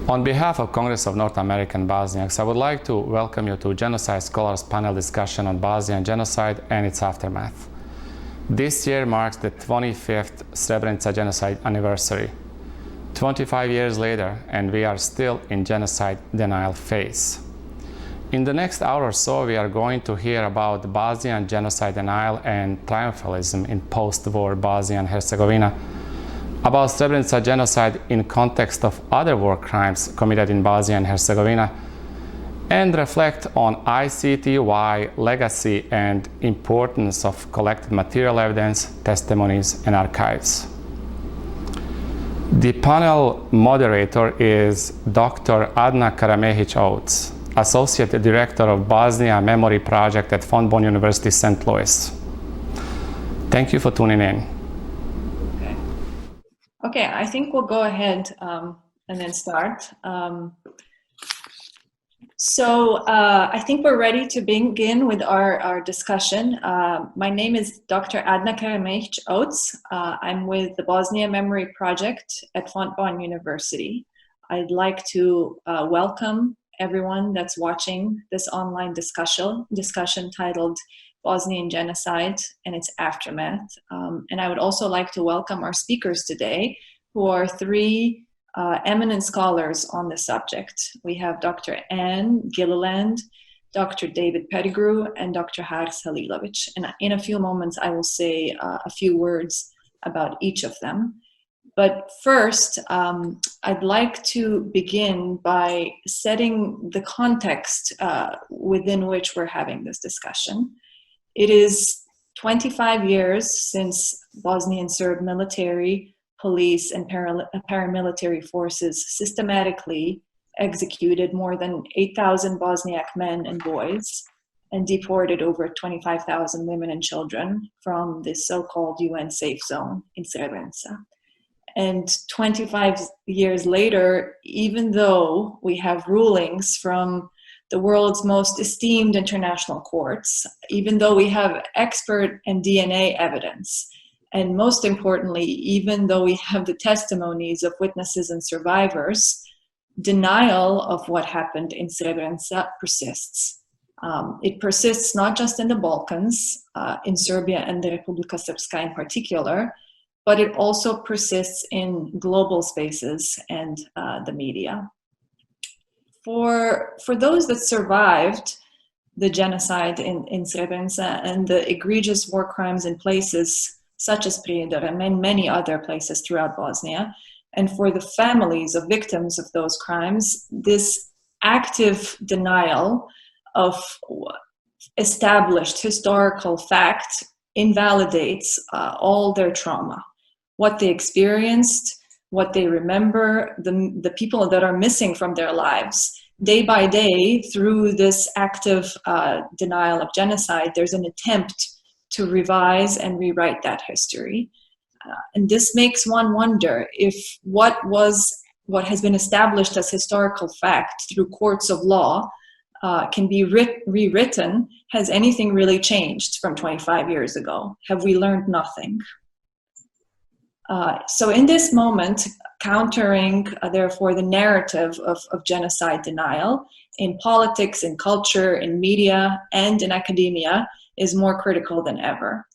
On behalf of Congress of North American Bosniaks, I would like to welcome you to Genocide Scholars panel discussion on Bosnian genocide and its aftermath. This year marks the 25th Srebrenica genocide anniversary. 25 years later, and we are still in genocide denial phase. In the next hour or so, we are going to hear about Bosnian genocide denial and triumphalism in post-war Bosnia and Herzegovina, about Srebrenica genocide in context of other war crimes committed in Bosnia and Herzegovina, and reflect on ICTY legacy and importance of collected material evidence, testimonies, and archives. The panel moderator is Dr. Adna Karamehic-Oates, Associate Director of Bosnia Memory Project at Fontbonne University, St. Louis. Thank you for tuning in. Okay, I think we'll go ahead and then start. I think we're ready to begin with our discussion. My name is Dr. Adna Karamehic-Oates. I'm with the Bosnia Memory Project at Fontbonne University. I'd like to welcome everyone that's watching this online discussion titled Bosnian Genocide and its Aftermath. And I would also like to welcome our speakers today, who are three eminent scholars on the subject. We have Dr. Ann Gilliland, Dr. David Pettigrew, and Dr. Holly Levitch. And in a few moments, I will say a few words about each of them. But first, I'd like to begin by setting the context within which we're having this discussion. It is 25 years since Bosnian Serb military, police, and paramilitary forces systematically executed more than 8,000 Bosniak men and boys and deported over 25,000 women and children from the so-called UN safe zone in Srebrenica. And 25 years later, even though we have rulings from the world's most esteemed international courts, even though we have expert and DNA evidence, and most importantly, even though we have the testimonies of witnesses and survivors, denial of what happened in Srebrenica persists. It persists not just in the Balkans, in Serbia and the Republika Srpska in particular, but it also persists in global spaces and the media. For those that survived the genocide in Srebrenica and the egregious war crimes in places such as Prijedor and many other places throughout Bosnia, and for the families of victims of those crimes, this active denial of established historical fact invalidates all their trauma, what they experienced, what they remember, the people that are missing from their lives. Day by day, through this active denial of genocide, there's an attempt to revise and rewrite that history. And this makes one wonder if what has been established as historical fact through courts of law can be rewritten. Has anything really changed from 25 years ago? Have we learned nothing? So in this moment, countering, therefore, the narrative of genocide denial in politics, in culture, in media, and in academia is more critical than ever.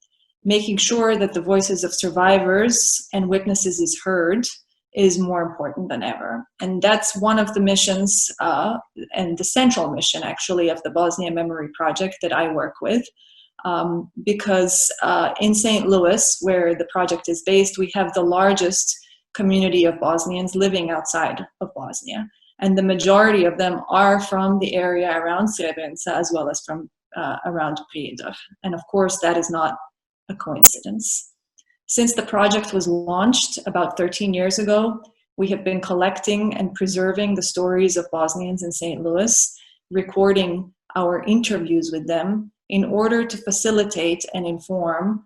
Making sure that the voices of survivors and witnesses is heard is more important than ever. And that's one of the missions, and the central mission, actually, of the Bosnia Memory Project that I work with. Because in St. Louis, where the project is based, we have the largest community of Bosnians living outside of Bosnia. And the majority of them are from the area around Srebrenica as well as from around Prijedor. And of course, that is not a coincidence. Since the project was launched about 13 years ago, we have been collecting and preserving the stories of Bosnians in St. Louis, recording our interviews with them in order to facilitate and inform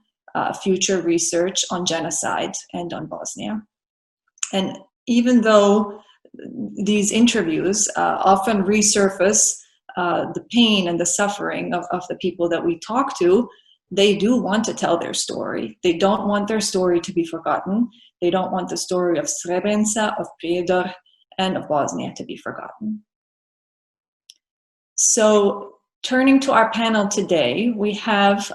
future research on genocide and on Bosnia. And even though these interviews often resurface the pain and the suffering of the people that we talk to, they do want to tell their story. They don't want their story to be forgotten. They don't want the story of Srebrenica, of Prijedor, and of Bosnia to be forgotten. So turning to our panel today, we have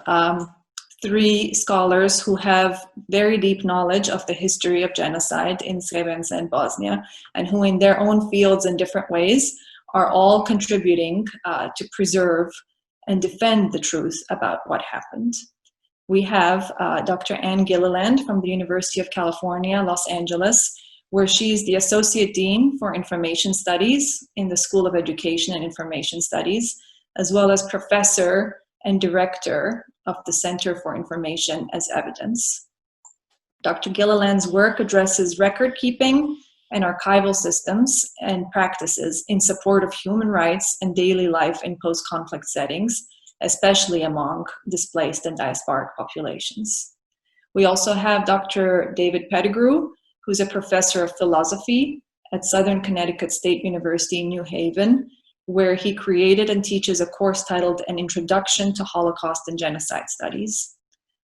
three scholars who have very deep knowledge of the history of genocide in Srebrenica and Bosnia, and who in their own fields in different ways are all contributing to preserve and defend the truth about what happened. We have Dr. Ann Gilliland from the University of California, Los Angeles, where she's the Associate Dean for Information Studies in the School of Education and Information Studies, as well as Professor and Director of the Center for Information as Evidence. Dr. Gilliland's work addresses record keeping and archival systems and practices in support of human rights and daily life in post-conflict settings, especially among displaced and diasporic populations. We also have Dr. David Pettigrew, who's a professor of philosophy at Southern Connecticut State University in New Haven, where he created and teaches a course titled An Introduction to Holocaust and Genocide Studies.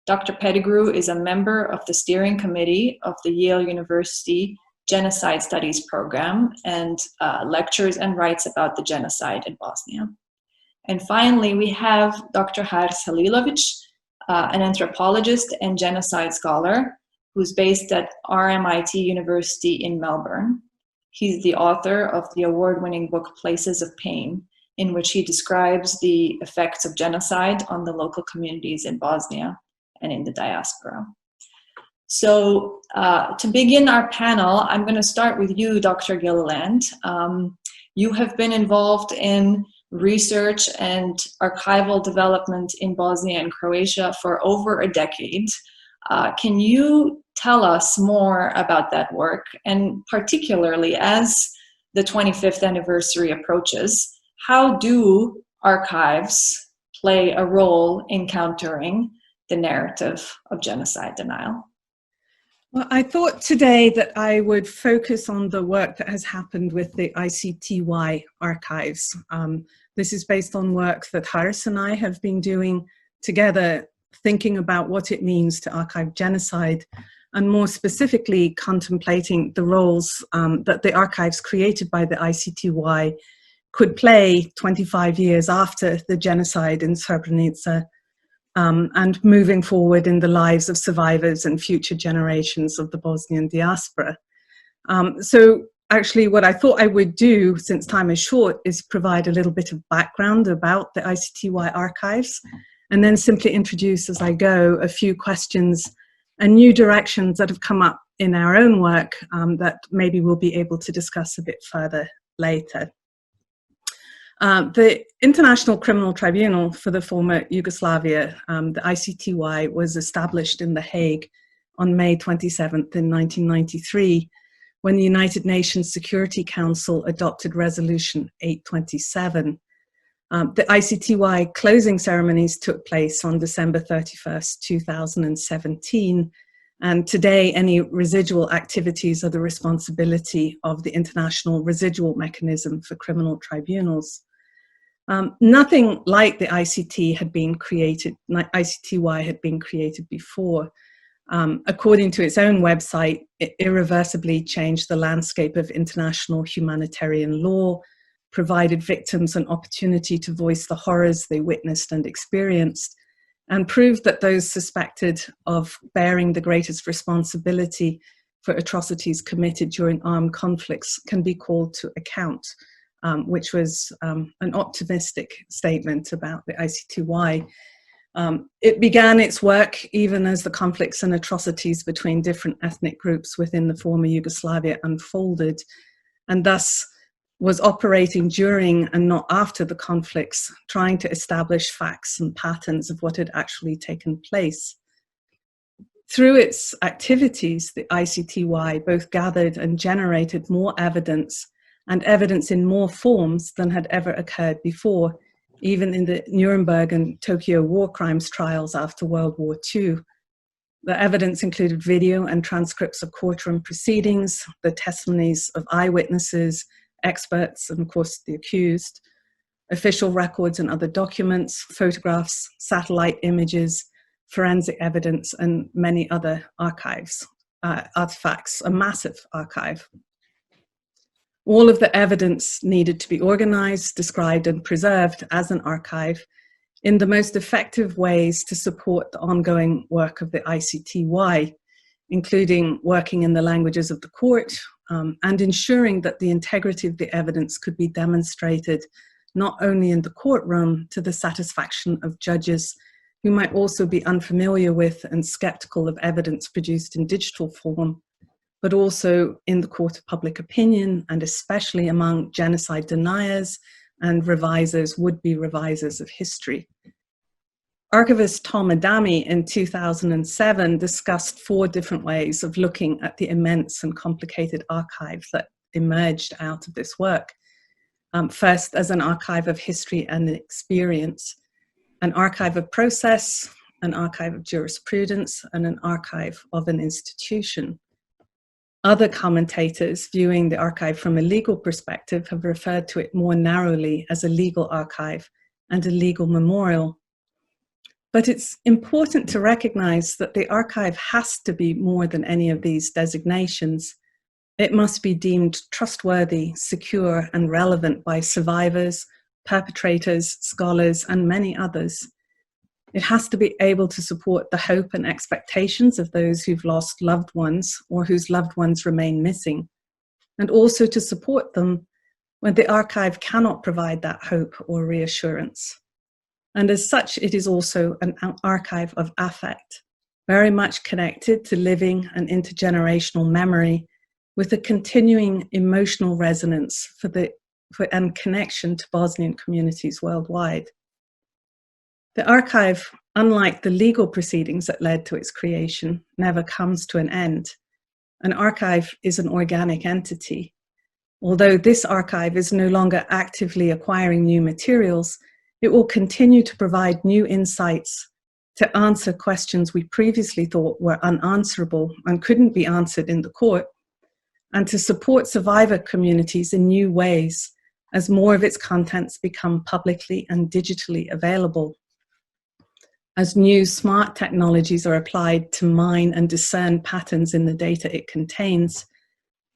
Dr. Pettigrew is a member of the steering committee of the Yale University Genocide Studies program and lectures and writes about the genocide in Bosnia. And finally, we have Dr. Holly Levitch, an anthropologist and genocide scholar who's based at RMIT University in Melbourne. He's the author of the award-winning book Places of Pain, in which he describes the effects of genocide on the local communities in Bosnia and in the diaspora. So to begin our panel, I'm going to start with you, Dr. Gilliland. You have been involved in research and archival development in Bosnia and Croatia for over a decade. Can you tell us more about that work, and particularly as the 25th anniversary approaches, how do archives play a role in countering the narrative of genocide denial? Well, I thought today that I would focus on the work that has happened with the ICTY archives. This is based on work that Haris and I have been doing together, thinking about what it means to archive genocide, and more specifically contemplating the roles that the archives created by the ICTY could play 25 years after the genocide in Srebrenica, and moving forward in the lives of survivors and future generations of the Bosnian diaspora. So actually what I thought I would do, since time is short, is provide a little bit of background about the ICTY archives, and then simply introduce as I go a few questions and new directions that have come up in our own work that maybe we'll be able to discuss a bit further later. The International Criminal Tribunal for the former Yugoslavia, the ICTY, was established in The Hague on May 27th in 1993, when the United Nations Security Council adopted Resolution 827. The ICTY closing ceremonies took place on December 31st, 2017, and today any residual activities are the responsibility of the International Residual Mechanism for Criminal Tribunals. Nothing like the ICTY had been created before. According to its own website, it irreversibly changed the landscape of international humanitarian law, provided victims an opportunity to voice the horrors they witnessed and experienced, and proved that those suspected of bearing the greatest responsibility for atrocities committed during armed conflicts can be called to account, which was an optimistic statement about the ICTY. It began its work even as the conflicts and atrocities between different ethnic groups within the former Yugoslavia unfolded, and thus was operating during and not after the conflicts, trying to establish facts and patterns of what had actually taken place. Through its activities, the ICTY both gathered and generated more evidence, and evidence in more forms than had ever occurred before, even in the Nuremberg and Tokyo war crimes trials after World War II. The evidence included video and transcripts of courtroom proceedings, the testimonies of eyewitnesses, experts, and of course the accused, official records and other documents, photographs, satellite images, forensic evidence, and many other artifacts, a massive archive. All of the evidence needed to be organized, described, and preserved as an archive in the most effective ways to support the ongoing work of the ICTY, including working in the languages of the court, and ensuring that the integrity of the evidence could be demonstrated not only in the courtroom to the satisfaction of judges who might also be unfamiliar with and skeptical of evidence produced in digital form, but also in the court of public opinion, and especially among genocide deniers and revisers, would-be revisers of history. Archivist Tom Adami in 2007 discussed 4 different ways of looking at the immense and complicated archive that emerged out of this work. First, as an archive of history and experience, an archive of process, an archive of jurisprudence, and an archive of an institution. Other commentators viewing the archive from a legal perspective have referred to it more narrowly as a legal archive and a legal memorial. But it's important to recognize that the archive has to be more than any of these designations. It must be deemed trustworthy, secure, and relevant by survivors, perpetrators, scholars, and many others. It has to be able to support the hope and expectations of those who've lost loved ones or whose loved ones remain missing, and also to support them when the archive cannot provide that hope or reassurance. And as such, it is also an archive of affect, very much connected to living and intergenerational memory, with a continuing emotional resonance and connection to Bosnian communities worldwide. The archive, unlike the legal proceedings that led to its creation, never comes to an end. An archive is an organic entity. Although this archive is no longer actively acquiring new materials, it will continue to provide new insights to answer questions we previously thought were unanswerable and couldn't be answered in the court, and to support survivor communities in new ways as more of its contents become publicly and digitally available. As new smart technologies are applied to mine and discern patterns in the data it contains,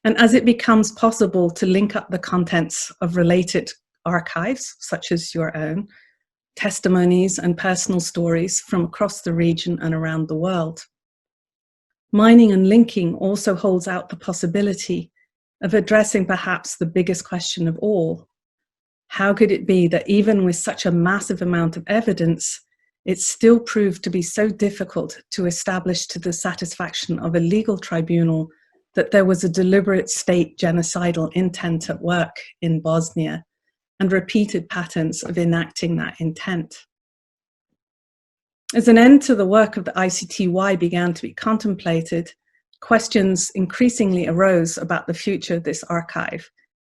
and as it becomes possible to link up the contents of related archives, such as your own, testimonies and personal stories from across the region and around the world. Mining and linking also holds out the possibility of addressing perhaps the biggest question of all. How could it be that even with such a massive amount of evidence, it still proved to be so difficult to establish to the satisfaction of a legal tribunal that there was a deliberate state genocidal intent at work in Bosnia, and repeated patterns of enacting that intent? As an end to the work of the ICTY began to be contemplated, questions increasingly arose about the future of this archive,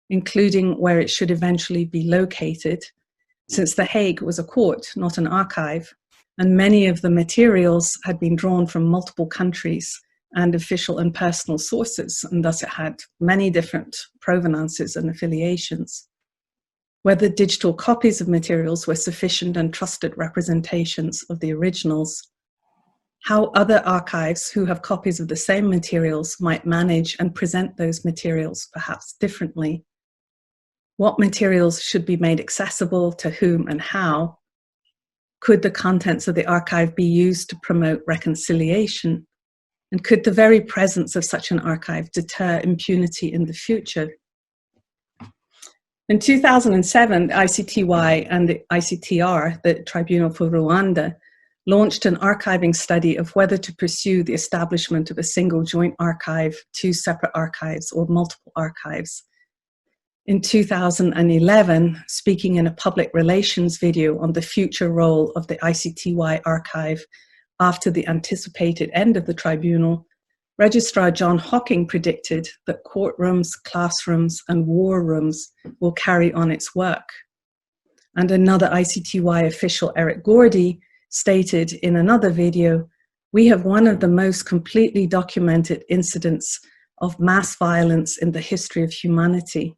including where it should eventually be located, since The Hague was a court, not an archive, and many of the materials had been drawn from multiple countries and official and personal sources, and thus it had many different provenances and affiliations. Whether digital copies of materials were sufficient and trusted representations of the originals, how other archives who have copies of the same materials might manage and present those materials perhaps differently, what materials should be made accessible to whom and how, could the contents of the archive be used to promote reconciliation, and could the very presence of such an archive deter impunity in the future? In 2007, the ICTY and the ICTR, the Tribunal for Rwanda, launched an archiving study of whether to pursue the establishment of a single joint archive, 2 separate archives, or multiple archives. In 2011, speaking in a public relations video on the future role of the ICTY archive after the anticipated end of the tribunal, Registrar John Hocking predicted that courtrooms, classrooms, and war rooms will carry on its work. And another ICTY official, Eric Gordy, stated in another video, "We have one of the most completely documented incidents of mass violence in the history of humanity."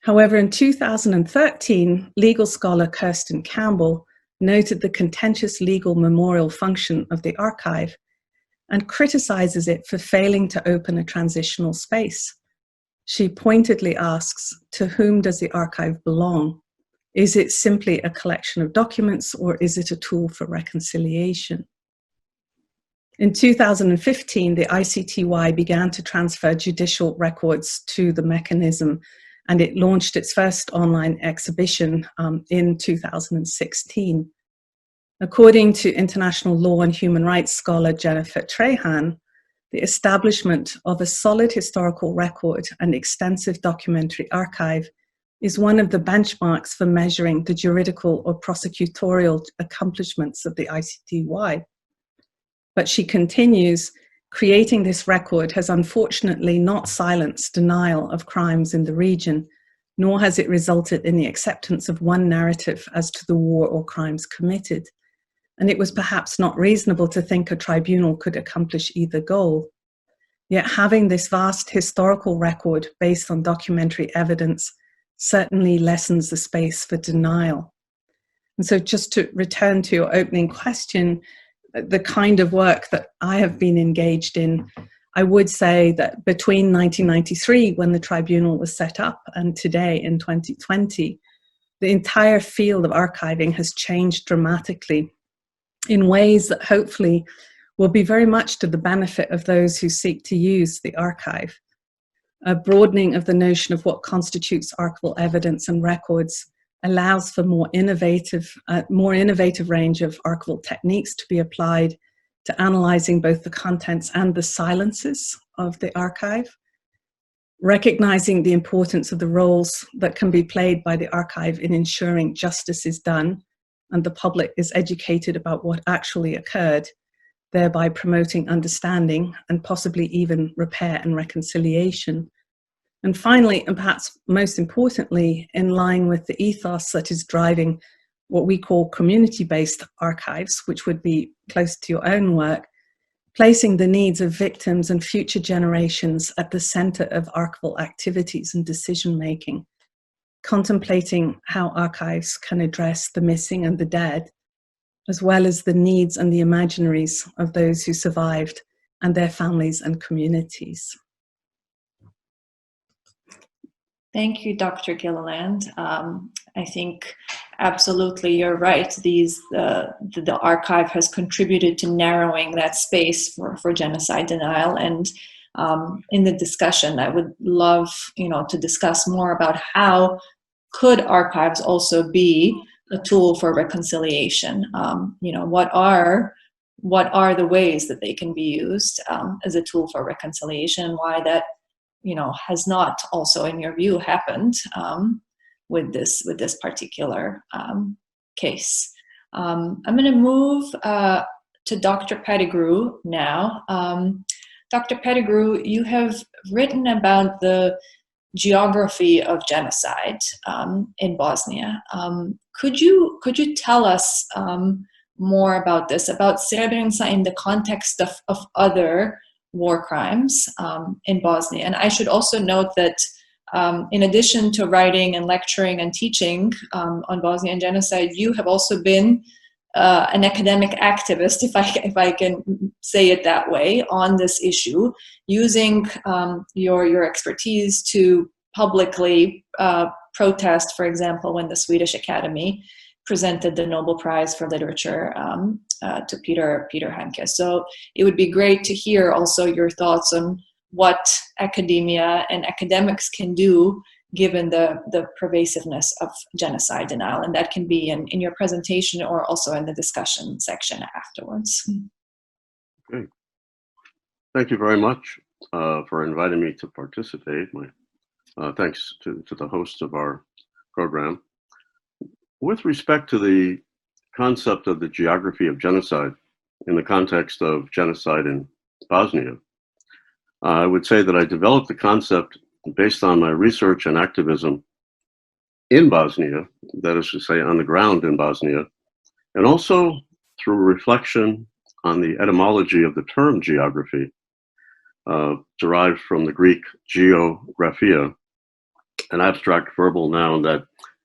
However, in 2013, legal scholar Kirsten Campbell noted the contentious legal memorial function of the archive and criticizes it for failing to open a transitional space. she pointedly asks, to whom does the archive belong? Is it simply a collection of documents, or is it a tool for reconciliation? In 2015, the ICTY began to transfer judicial records to the mechanism, and it launched its first online exhibition in 2016. According to international law and human rights scholar Jennifer Trahan, the establishment of a solid historical record and extensive documentary archive is one of the benchmarks for measuring the juridical or prosecutorial accomplishments of the ICTY. But she continues, creating this record has unfortunately not silenced denial of crimes in the region, nor has it resulted in the acceptance of one narrative as to the war or crimes committed. And it was perhaps not reasonable to think a tribunal could accomplish either goal. Yet having this vast historical record based on documentary evidence certainly lessens the space for denial. And so just to return to your opening question, the kind of work that I have been engaged in, I would say that between 1993, when the tribunal was set up, and today in 2020, the entire field of archiving has changed dramatically in ways that hopefully will be very much to the benefit of those who seek to use the archive. A broadening of the notion of what constitutes archival evidence and records allows for more innovative range of archival techniques to be applied to analyzing both the contents and the silences of the archive, recognizing the importance of the roles that can be played by the archive in ensuring justice is done and the public is educated about what actually occurred, thereby promoting understanding and possibly even repair and reconciliation. And finally, and perhaps most importantly, in line with the ethos that is driving what we call community-based archives, which would be close to your own work, placing the needs of victims and future generations at the center of archival activities and decision-making, contemplating how archives can address the missing and the dead, as well as the needs and the imaginaries of those who survived and their families and communities. Thank you, Dr. Gilliland. I think absolutely you're right. The archive has contributed to narrowing that space for genocide denial. And in the discussion, I would love, to discuss more about how could archives also be a tool for reconciliation. What are the ways that they can be used as a tool for reconciliation? Why that has not also, in your view, happened with this particular case. I'm going to move to Dr. Pettigrew now. Dr. Pettigrew, you have written about the geography of genocide in Bosnia. Could you tell us more about this, about Srebrenica in the context of other war crimes in Bosnia? And I should also note that in addition to writing and lecturing and teaching on Bosnian genocide, you have also been an academic activist, if I can say it that way, on this issue, using your expertise to publicly protest, for example, when the Swedish Academy presented the Nobel Prize for Literature to Peter Handke. So it would be great to hear also your thoughts on what academia and academics can do given the pervasiveness of genocide denial. And that can be in your presentation or also in the discussion section afterwards. Great. Thank you very much for inviting me to participate. Thanks to the host of our program. With respect to the concept of the geography of genocide in the context of genocide in Bosnia, I would say that I developed the concept based on my research and activism in Bosnia, that is to say, on the ground in Bosnia, and also through reflection on the etymology of the term geography, derived from the Greek geographia, an abstract verbal noun that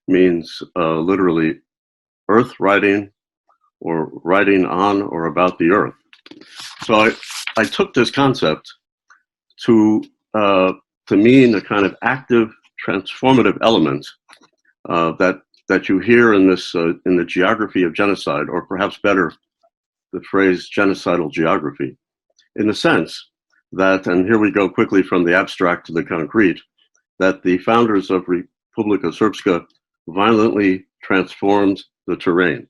means literally earth writing or writing on or about the earth. So I took this concept to to mean a kind of active, transformative element that you hear in this in the geography of genocide, or perhaps better, the phrase genocidal geography, in the sense that, and here we go quickly from the abstract to the concrete, that the founders of Republika Srpska violently transformed the terrain.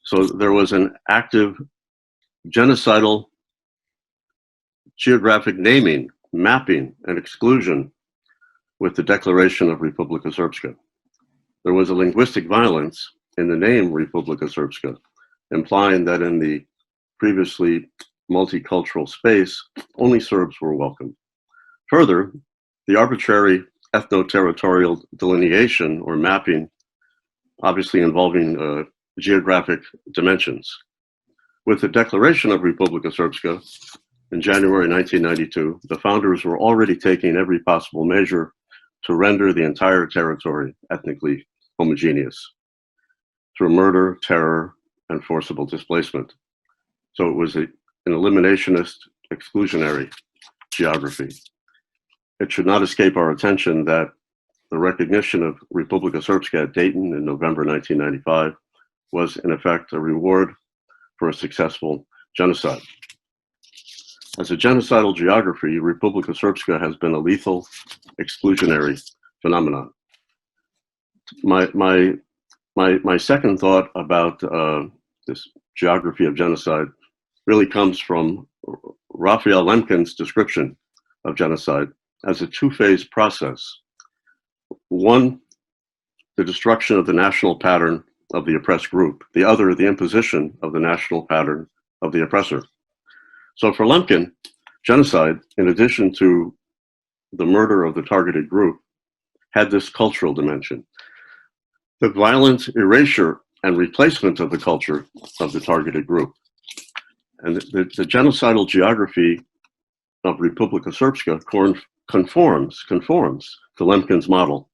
So there was an active genocidal geographic naming, mapping, and exclusion with the declaration of Republika Srpska. There was a linguistic violence in the name Republika Srpska, implying that in the previously multicultural space, only Serbs were welcome. Further, the arbitrary ethno-territorial delineation or mapping, obviously involving geographic dimensions. With the declaration of Republika Srpska in January 1992, the founders were already taking every possible measure to render the entire territory ethnically homogeneous through murder, terror, and forcible displacement. So it was an eliminationist, exclusionary geography. It should not escape our attention that the recognition of Republika Srpska at Dayton in November 1995 was in effect a reward for a successful genocide. As a genocidal geography, Republika Srpska has been a lethal, exclusionary phenomenon. My second thought about this geography of genocide really comes from Raphael Lemkin's description of genocide as a two-phase process. One, the destruction of the national pattern of the oppressed group. The other, the imposition of the national pattern of the oppressor. So for Lemkin, genocide, in addition to the murder of the targeted group, had this cultural dimension. The violent erasure and replacement of the culture of the targeted group. And the genocidal geography of Republika Srpska conforms to Lemkin's model.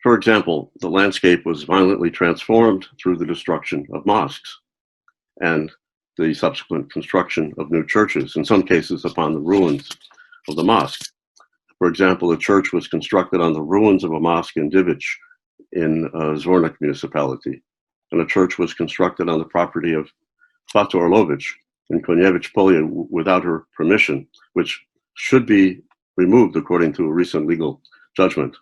For example, the landscape was violently transformed through the destruction of mosques and the subsequent construction of new churches, in some cases upon the ruins of the mosque. For example, a church was constructed on the ruins of a mosque in Divic in Zvornik municipality, and a church was constructed on the property of Fatu Orlovic in Konjevic Polje without her permission, which should be removed according to a recent legal judgment.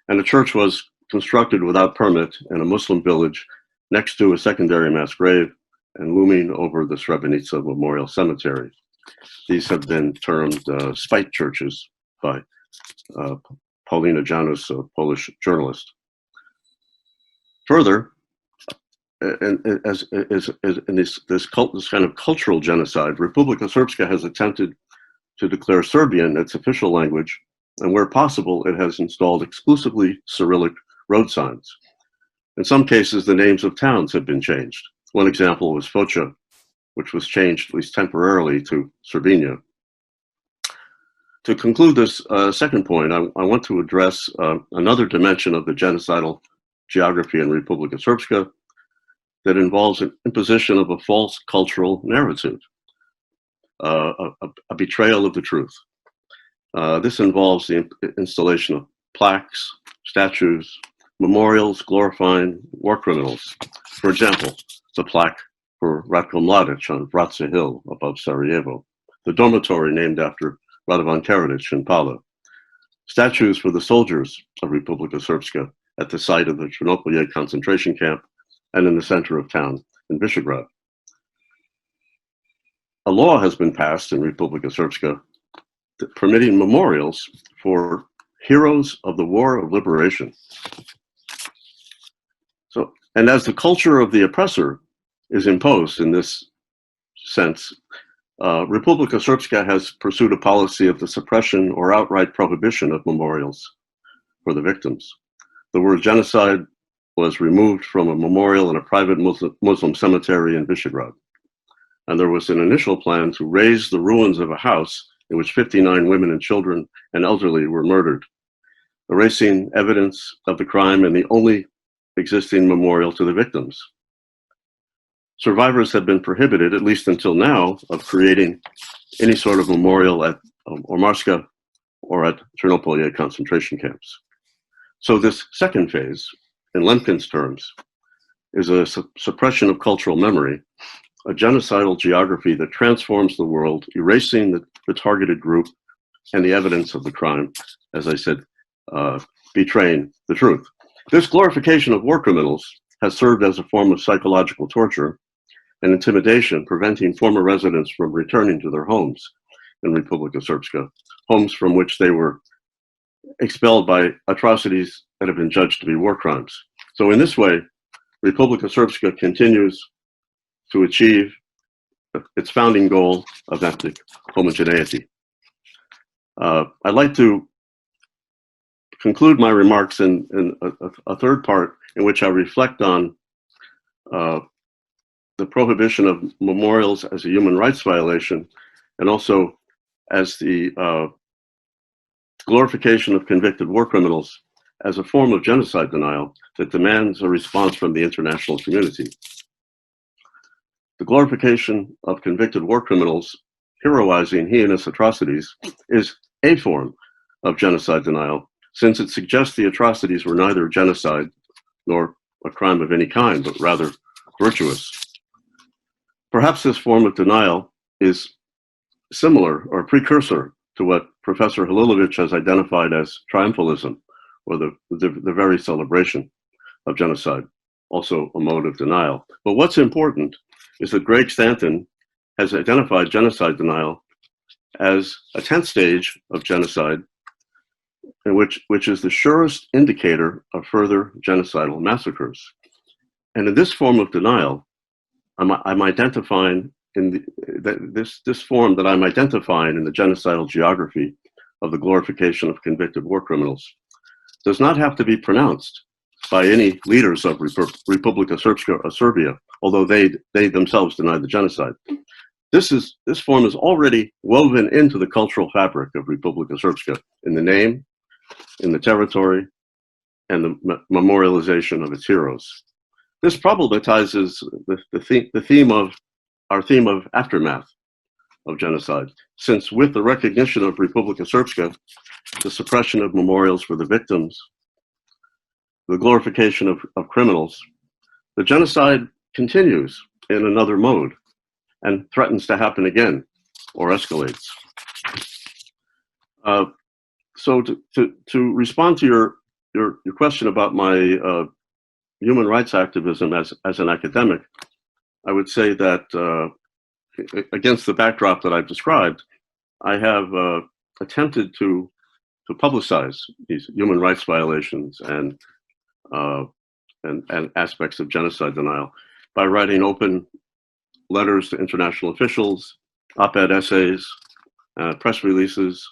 And a church was constructed without permit in a Muslim village next to a secondary mass grave and looming over the Srebrenica Memorial Cemetery. These have been termed spite churches by Paulina Janus, a Polish journalist. Further, in this kind of cultural genocide, Republika Srpska has attempted to declare Serbian its official language, and where possible, it has installed exclusively Cyrillic road signs. In some cases, the names of towns have been changed. One example was Foča, which was changed, at least temporarily, to Srbija. To conclude this second point, I want to address another dimension of the genocidal geography in Republika Srpska that involves an imposition of a false cultural narrative, a betrayal of the truth. This involves the installation of plaques, statues, memorials glorifying war criminals. For example, the plaque for Ratko Mladic on Vratsa Hill above Sarajevo, the dormitory named after Radovan Karadzic in Pala, statues for the soldiers of Republika Srpska at the site of the Ternopilje concentration camp and in the center of town in Visegrad. A law has been passed in Republika Srpska permitting memorials for heroes of the War of Liberation. So, and as the culture of the oppressor is imposed in this sense, Republika Srpska has pursued a policy of the suppression or outright prohibition of memorials for the victims. The word genocide was removed from a memorial in a private Muslim cemetery in Visegrad. And there was an initial plan to raise the ruins of a house in which 59 women and children and elderly were murdered, erasing evidence of the crime and the only existing memorial to the victims. Survivors have been prohibited, at least until now, of creating any sort of memorial at Ormarska or at Ternopil concentration camps. So this second phase, in Lemkin's terms, is a suppression of cultural memory, a genocidal geography that transforms the world, erasing the targeted group and the evidence of the crime, as I said, betraying the truth. This glorification of war criminals has served as a form of psychological torture and intimidation, preventing former residents from returning to their homes in Republika Srpska, homes from which they were expelled by atrocities that have been judged to be war crimes. So in this way, Republika Srpska continues to achieve its founding goal of ethnic homogeneity. I'd like to conclude my remarks in a third part in which I reflect on the prohibition of memorials as a human rights violation, and also as the glorification of convicted war criminals as a form of genocide denial that demands a response from the international community. The glorification of convicted war criminals heroizing heinous atrocities is a form of genocide denial, since it suggests the atrocities were neither genocide nor a crime of any kind, but rather virtuous. Perhaps this form of denial is similar or precursor to what Professor Holly Levitch has identified as triumphalism, or the very celebration of genocide, also a mode of denial. But what's important is that Greg Stanton has identified genocide denial as a 10th stage of genocide, in which is the surest indicator of further genocidal massacres. And in this form of denial, I'm identifying in this form that I'm identifying in the genocidal geography of the glorification of convicted war criminals does not have to be pronounced by any leaders of Republika Srpska or Serbia, although they themselves deny the genocide. This form is already woven into the cultural fabric of Republika Srpska in the name, in the territory, and the memorialization of its heroes. This problematizes the theme of aftermath of genocide, since with the recognition of Republika Srpska, the suppression of memorials for the victims, the glorification of criminals, the genocide continues in another mode and threatens to happen again or escalates. So to respond to your question about my human rights activism as an academic, I would say that against the backdrop that I've described, I have attempted to publicize these human rights violations and aspects of genocide denial by writing open letters to international officials, op-ed essays, press releases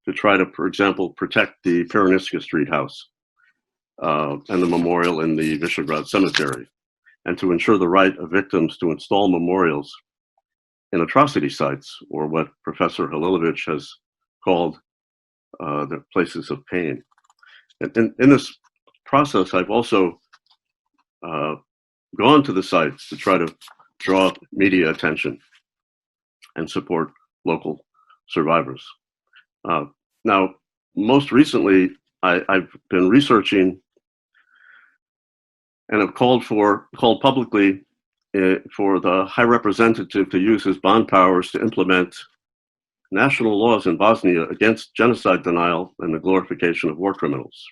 to try to, for example, protect the Peroniska Street house and the memorial in the Visegrad Cemetery, and to ensure the right of victims to install memorials in atrocity sites, or what Professor Holly Levitch has called the places of pain. And in this process, I've also gone to the sites to try to draw media attention and support local survivors. Now, most recently, I've been researching and have called publicly for the High Representative to use his bond powers to implement national laws in Bosnia against genocide denial and the glorification of war criminals.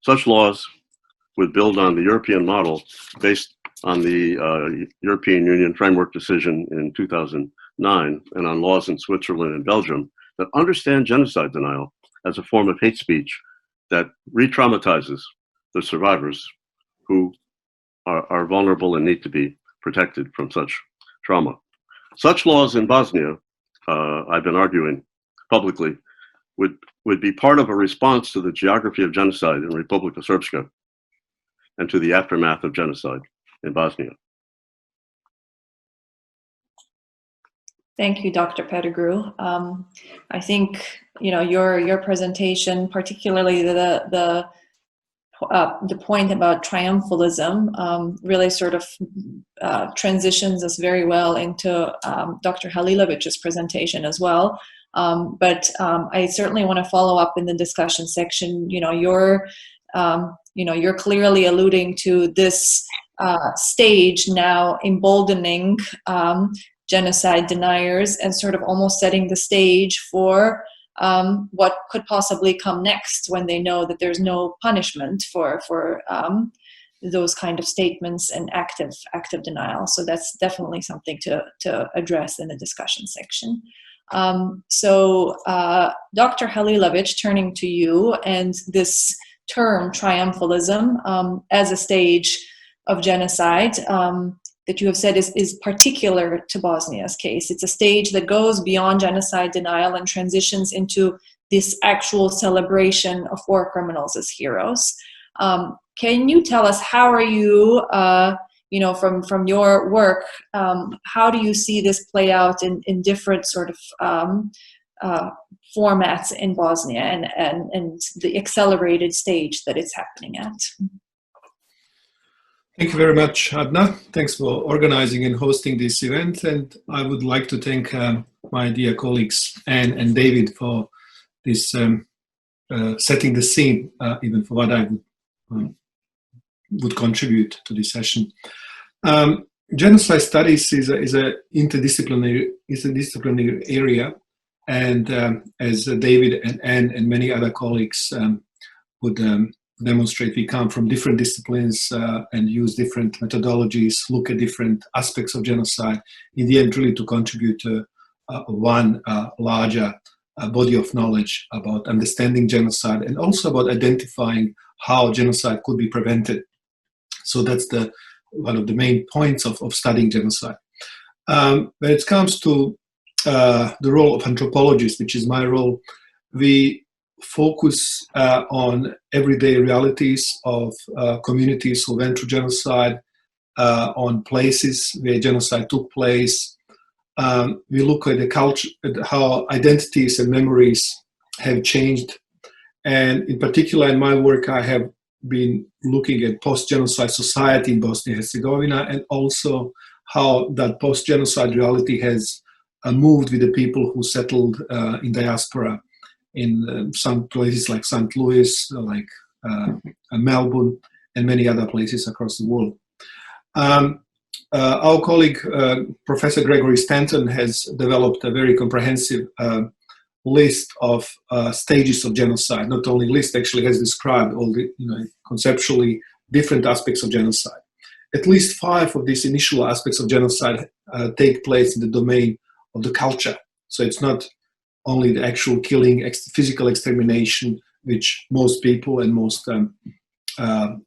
Such laws would build on the European model based on the European Union Framework Decision in 2009 and on laws in Switzerland and Belgium that understand genocide denial as a form of hate speech that re-traumatizes the survivors who are vulnerable and need to be protected from such trauma. Such laws in Bosnia, I've been arguing publicly, would be part of a response to the geography of genocide in Republika Srpska and to the aftermath of genocide in Bosnia. Thank you, Dr. Pettigrew. I think your presentation, particularly the point about triumphalism, really sort of transitions us very well into Dr. Holly Levitch's presentation as well. But I certainly want to follow up in the discussion section. You're clearly alluding to this stage now emboldening genocide deniers and sort of almost setting the stage for what could possibly come next when they know that there's no punishment for those kind of statements and active denial. So that's definitely something to address in the discussion section. So Dr. Holly Levitch, turning to you, and this term triumphalism as a stage of genocide that you have said is particular to Bosnia's case. It's a stage that goes beyond genocide denial and transitions into this actual celebration of war criminals as heroes. Can you tell us, how are you, from your work, how do you see this play out in different sort of formats in Bosnia and the accelerated stage that it's happening at? Thank you very much, Adna. Thanks for organizing and hosting this event. And I would like to thank my dear colleagues Ann and David for this setting the scene, even for what I would contribute to this session. Genocide studies is a interdisciplinary area, and as David and Ann and many other colleagues would demonstrate, we come from different disciplines and use different methodologies, look at different aspects of genocide, in the end really to contribute to one larger body of knowledge about understanding genocide and also about identifying how genocide could be prevented. So that's one of the main points of studying genocide. When it comes to the role of anthropologists, which is my role, we focus on everyday realities of communities who went through genocide, on places where genocide took place. We look at the culture, at how identities and memories have changed. And in particular, in my work, I have been looking at post-genocide society in Bosnia and Herzegovina, and also how that post-genocide reality has moved with the people who settled in diaspora in some places like St. Louis, like Melbourne, and many other places across the world. Our colleague, Professor Gregory Stanton, has developed a very comprehensive list of stages of genocide. Not only list, actually has described all the conceptually different aspects of genocide. At least 5 of these initial aspects of genocide take place in the domain of the culture. So it's not only the actual killing, physical extermination, which most people and most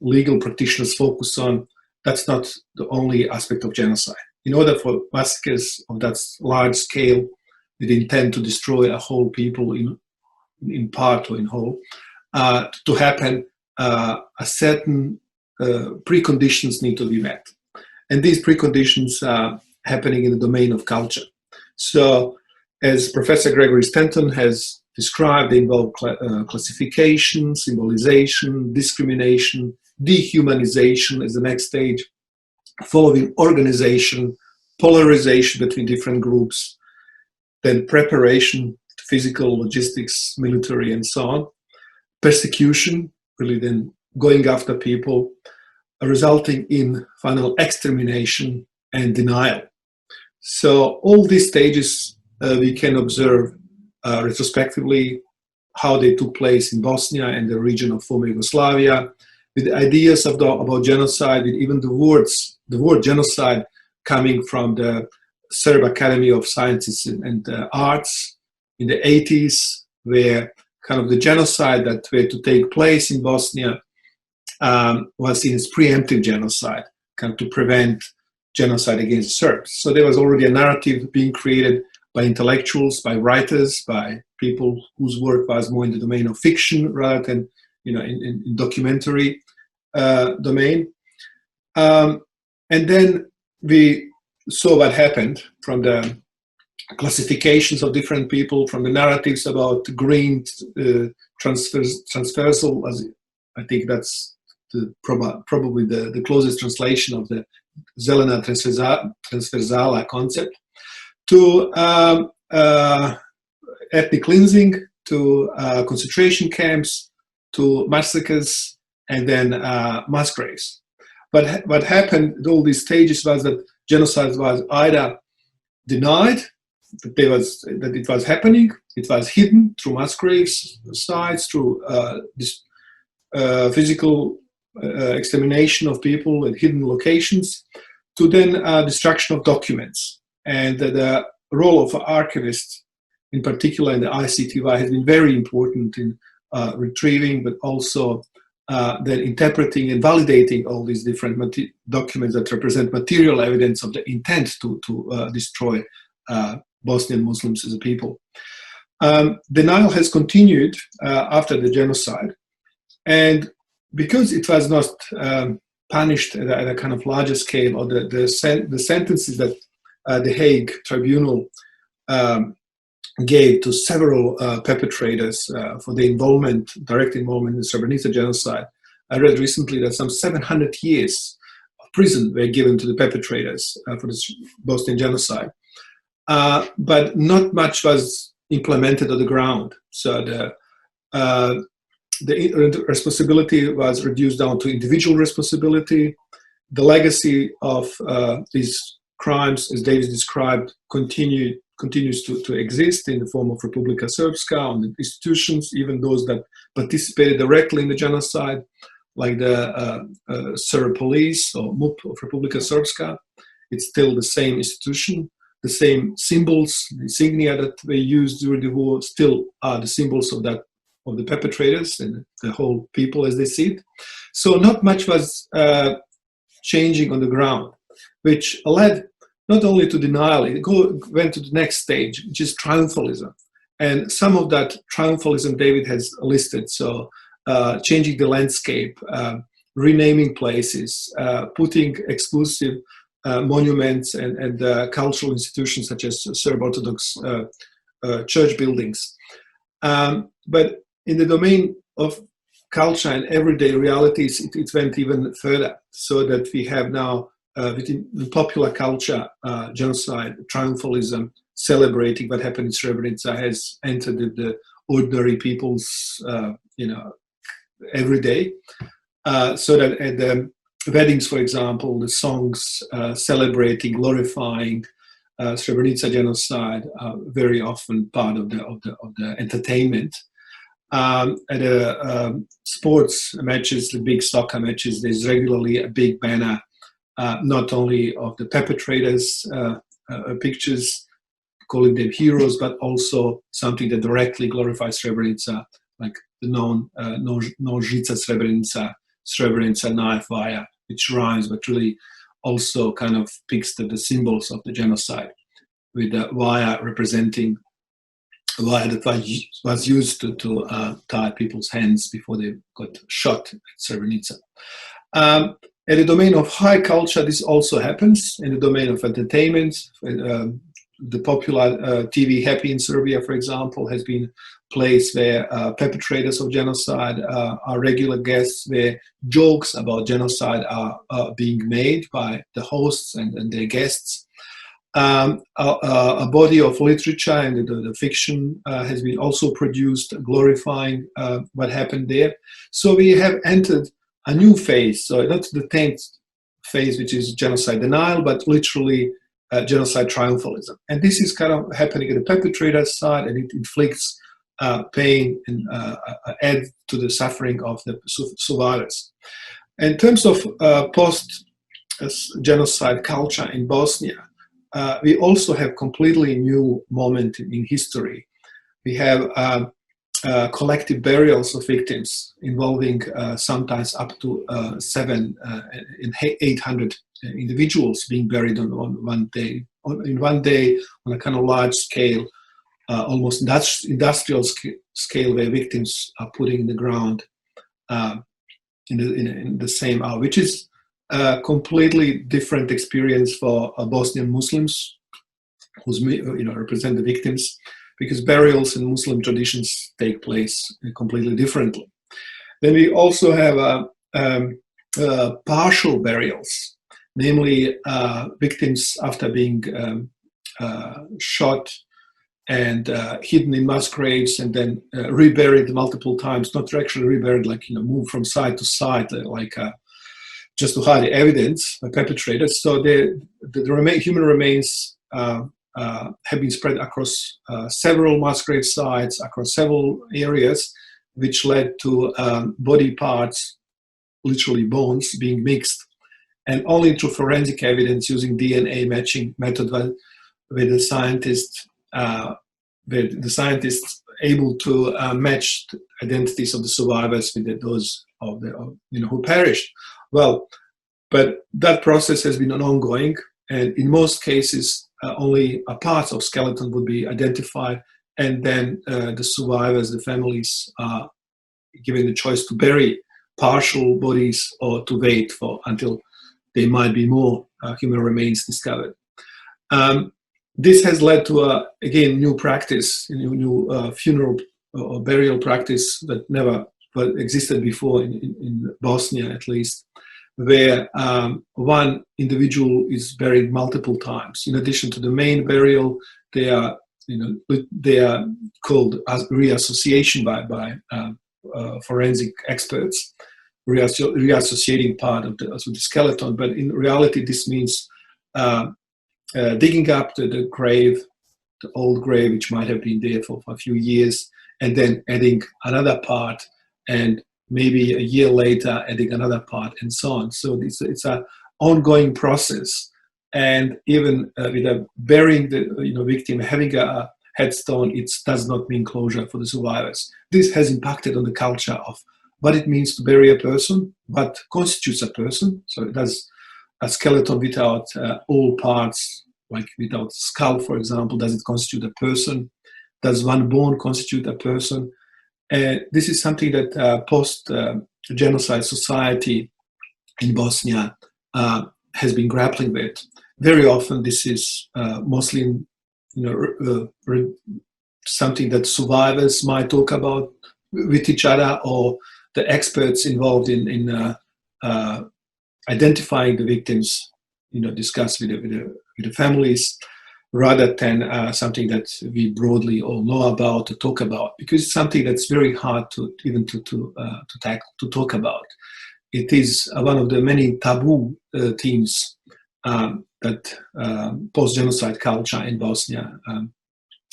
legal practitioners focus on. That's not the only aspect of genocide. In order for massacres of that large scale, with intent to destroy a whole people in part or in whole, to happen, a certain preconditions need to be met. And these preconditions are happening in the domain of culture. So, as Professor Gregory Stanton has described, they involve classification, symbolization, discrimination, dehumanization as the next stage, following organization, polarization between different groups, then preparation, physical, logistics, military, and so on, persecution, really then going after people, resulting in final extermination and denial. So all these stages we can observe retrospectively how they took place in Bosnia and the region of former Yugoslavia, with ideas about genocide, with even the word genocide coming from the Serb Academy of Sciences and Arts in the 80s, where kind of the genocide that were to take place in Bosnia was seen as preemptive genocide, kind of to prevent genocide against Serbs. So there was already a narrative being created by intellectuals, by writers, by people whose work was more in the domain of fiction rather than in documentary domain. And then we saw what happened from the classifications of different people, from the narratives about green transversal, as I think that's probably the closest translation of the Zelena transversala concept, to ethnic cleansing to concentration camps to massacres and then mass graves. But what happened at all these stages was that genocide was either denied, that it was happening, it was hidden through mass graves sites, through physical extermination of people at hidden locations, to then destruction of documents. And the role of archivists, in particular in the ICTY, has been very important in retrieving, but also then interpreting and validating all these different documents that represent material evidence of the intent to destroy Bosnian Muslims as a people. Denial has continued after the genocide, and because it was not punished at a kind of larger scale, or the sentences that the Hague Tribunal gave to several perpetrators for the direct involvement in the Srebrenica genocide. I read recently that some 700 years of prison were given to the perpetrators for the Bosnian genocide. But not much was implemented on the ground. So the responsibility was reduced down to individual responsibility. The legacy of these crimes, as David described, continues to exist in the form of Republika Srpska, and institutions, even those that participated directly in the genocide, like the Serb police or MUP of Republika Srpska. It's still the same institution. The same symbols, the insignia that were used during the war still are the symbols of the perpetrators and the whole people as they see it. So not much was changing on the ground, which led not only to denial, it went to the next stage, which is triumphalism. And some of that triumphalism David has listed. So changing the landscape, renaming places, putting exclusive monuments and cultural institutions such as Serb Orthodox church buildings. But in the domain of culture and everyday realities, it went even further, so that we have now within popular culture, genocide, triumphalism, celebrating what happened in Srebrenica has entered the ordinary people's, every day. So that at the weddings, for example, the songs celebrating, glorifying Srebrenica genocide are very often part of the entertainment. At the sports matches, the big soccer matches, there's regularly a big banner, not only of the perpetrators' pictures, calling them heroes, but also something that directly glorifies Srebrenica, like the known Nožica Srebrenica, Srebrenica knife wire, which rhymes, but really also kind of picks the symbols of the genocide, with the wire representing a wire that was used to tie people's hands before they got shot at Srebrenica. In the domain of high culture, this also happens. In the domain of entertainment, the popular TV Happy in Serbia, for example, has been a place where perpetrators of genocide are regular guests, where jokes about genocide are being made by the hosts and their guests. A body of literature and the fiction has been also produced glorifying what happened there. So we have entered a new phase, so not the 10th phase, which is genocide denial, but literally genocide triumphalism. And this is kind of happening at the perpetrator's side, and it inflicts pain and adds to the suffering of the survivors. In terms of post-genocide culture in Bosnia, we also have completely new moment in history. We have collective burials of victims involving sometimes up to 700 and 800 individuals being buried on one day. In one day, on a kind of large scale, almost industrial scale, where victims are put in the ground in the same hour, which is a completely different experience for Bosnian Muslims, who represent the victims, because burials in Muslim traditions take place completely differently. Then we also have partial burials, namely victims after being shot and hidden in mass graves, and then reburied multiple times. Not actually reburied, like moved from side to side, like just to hide the evidence by perpetrators. So the human remains have been spread across several mass grave sites, across several areas, which led to body parts, literally bones, being mixed. And only through forensic evidence using DNA matching method where the scientists able to match the identities of the survivors with those of the who perished. Well, but that process has been ongoing, and in most cases, only a part of skeleton would be identified, and then the survivors, the families, are given the choice to bury partial bodies or to wait until there might be more human remains discovered. This has led to again new practice, new funeral or burial practice that never existed before in Bosnia, at least, where one individual is buried multiple times. In addition to the main burial, they are called as reassociation by forensic experts, reassociating part of the skeleton. But in reality, this means digging up the grave, the old grave, which might have been there for a few years, and then adding another part, and maybe a year later adding another part, and so on. So it's an ongoing process. And even with burying the victim, having a headstone, it does not mean closure for the survivors. This has impacted on the culture of what it means to bury a person, what constitutes a person. So does a skeleton without all parts, like without skull, for example, does it constitute a person? Does one bone constitute a person? This is something that post-genocide society in Bosnia has been grappling with. Very often, this is mostly, something that survivors might talk about with each other, or the experts involved in identifying the victims, discuss with the families, rather than something that we broadly all know about, to talk about, because it's something that's very hard to talk about. It is one of the many taboo themes that post-genocide culture in Bosnia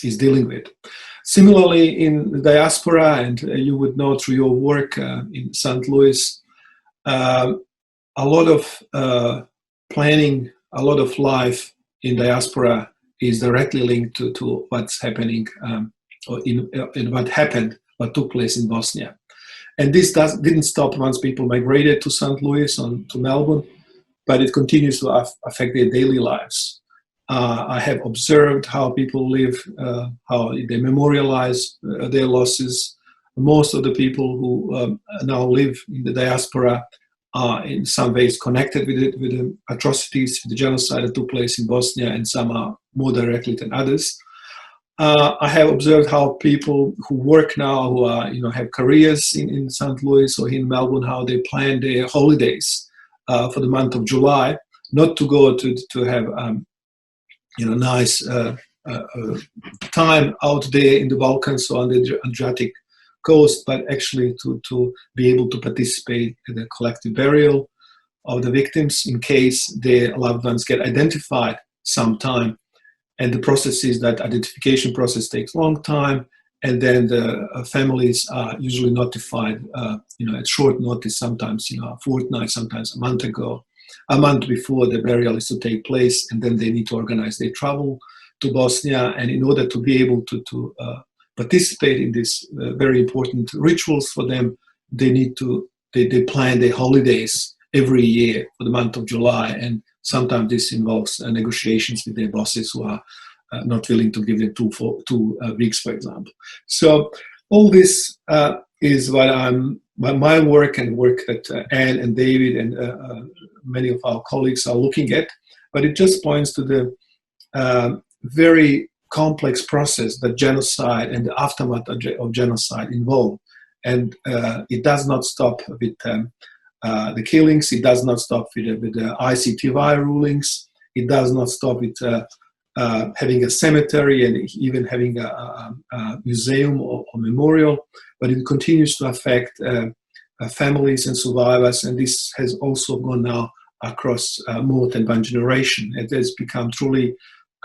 is dealing with. Similarly, in the diaspora, and you would know through your work in St. Louis, a lot of planning, a lot of life in diaspora is directly linked to what's happening, or in what took place in Bosnia. And this didn't stop once people migrated to St. Louis, to Melbourne, but it continues to affect their daily lives. I have observed how people live, how they memorialize their losses. Most of the people who now live in the diaspora are in some ways connected with the atrocities, with the genocide that took place in Bosnia, and some are more directly than others. I have observed how people who work now, who are, have careers in St. Louis or in Melbourne, how they plan their holidays for the month of July, not to go to have nice time out there in the Balkans or on the Adriatic coast, but actually to be able to participate in the collective burial of the victims in case their loved ones get identified sometime. And the process is that identification process takes a long time, and then the families are usually notified, at short notice, sometimes a fortnight, sometimes a month before the burial is to take place, and then they need to organize their travel to Bosnia. And in order to be able to participate in these very important rituals for them, they plan their holidays every year for the month of July, and sometimes this involves negotiations with their bosses who are not willing to give them two weeks, for example. So all this is what my work and work that Ann and David and many of our colleagues are looking at, but it just points to the very complex process that genocide and the aftermath of genocide involve. And it does not stop with the killings, it does not stop with the ICTY rulings, it does not stop with having a cemetery and even having a museum or memorial, but it continues to affect families and survivors, and this has also gone now across more than one generation. It has become truly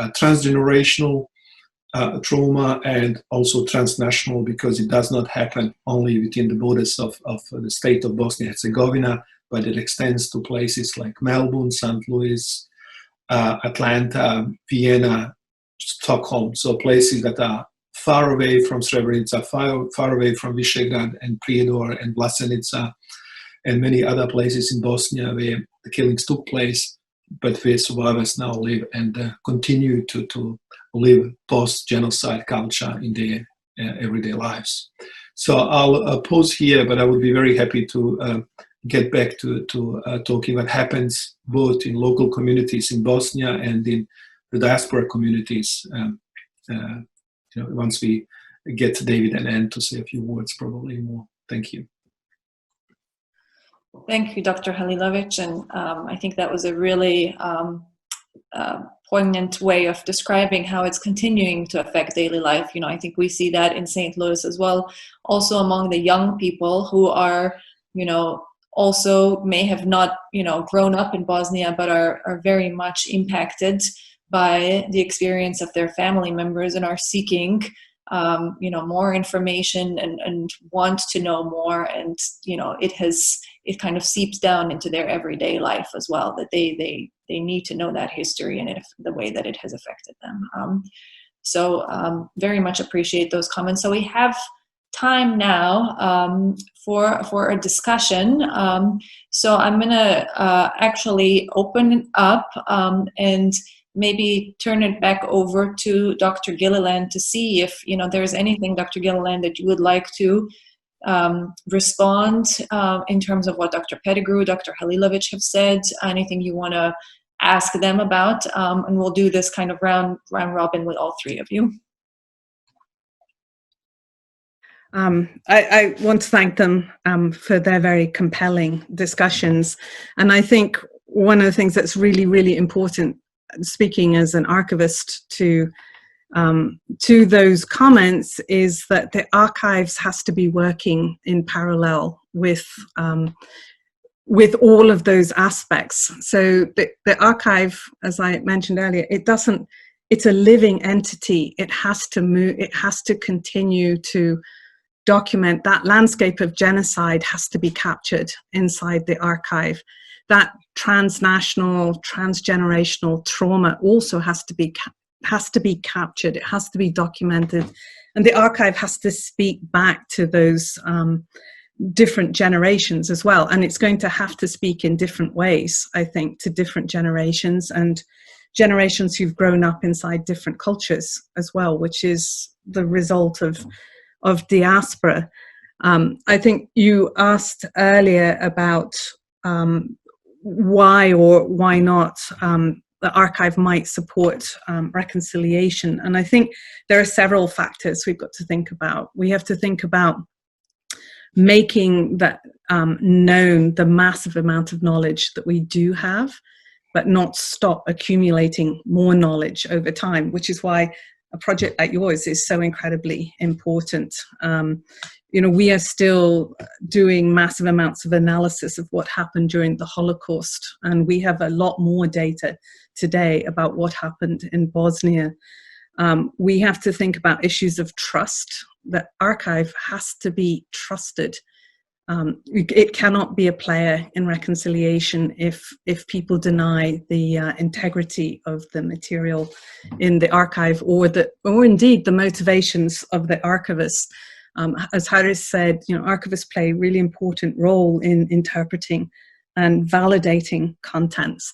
transgenerational trauma and also transnational, because it does not happen only within the borders of the state of Bosnia-Herzegovina, but it extends to places like Melbourne, St. Louis, Atlanta, Vienna, Stockholm, so places that are far away from Srebrenica, far away from Visegrad and Prijedor and Vlasenica, and many other places in Bosnia where the killings took place, but where survivors now live and continue to live post-genocide culture in their everyday lives. So I'll pause here, but I would be very happy to get back to talking what happens both in local communities in Bosnia and in the diaspora communities. Once we get David and Ann to say a few words, probably more. Thank you. Thank you, Dr. Holly Levitch, and I think that was a really poignant way of describing how it's continuing to affect daily life. I think we see that in St. Louis as well, also among the young people who are, also may have not, grown up in Bosnia, but are very much impacted by the experience of their family members and are seeking, more information and want to know more. And, it kind of seeps down into their everyday life as well, that they need to know that history and the way that it has affected them. So very much appreciate those comments. So we have time now for a discussion. So I'm gonna actually open it up and maybe turn it back over to Dr. Gilliland to see if there's anything, Dr. Gilliland, that you would like to respond in terms of what Dr. Pettigrew, Dr. Holly Levitch have said, anything you want to ask them about, and we'll do this kind of round robin with all three of you. I want to thank them for their very compelling discussions. And I think one of the things that's really, really important, speaking as an archivist to those comments, is that the archives has to be working in parallel with all of those aspects. So the archive, as I mentioned earlier, it's a living entity. It has to move, it has to continue to document. That landscape of genocide has to be captured inside the archive. That transnational, transgenerational trauma also has to be captured. It has to be documented, and the archive has to speak back to those different generations as well. And it's going to have to speak in different ways, I think, to different generations and generations who've grown up inside different cultures as well, which is the result of diaspora. I think you asked earlier about why or why not the archive might support reconciliation. And I think there are several factors we've got to think about. We have to think about making that known, the massive amount of knowledge that we do have, but not stop accumulating more knowledge over time, which is why a project like yours is so incredibly important. We are still doing massive amounts of analysis of what happened during the Holocaust, and we have a lot more data today about what happened in Bosnia. We have to think about issues of trust. The archive has to be trusted. It cannot be a player in reconciliation if people deny the integrity of the material in the archive, or indeed the motivations of the archivists. As Haris said, archivists play a really important role in interpreting and validating contents.